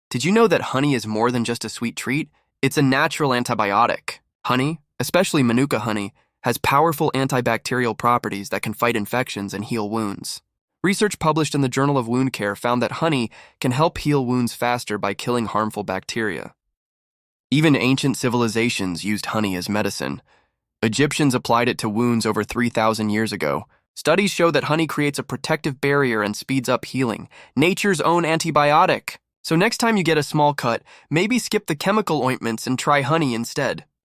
Did you know that honey is more than just a sweet treat? It's a natural antibiotic. Honey, especially Manuka honey, has powerful antibacterial properties that can fight infections and heal wounds. Research published in the Journal of Wound Care found that honey can help heal wounds faster by killing harmful bacteria. Even ancient civilizations used honey as medicine. Egyptians applied it to wounds over 3,000 years ago. Studies show that honey creates a protective barrier and speeds up healing, nature's own antibiotic. So next time you get a small cut, maybe skip the chemical ointments and try honey instead.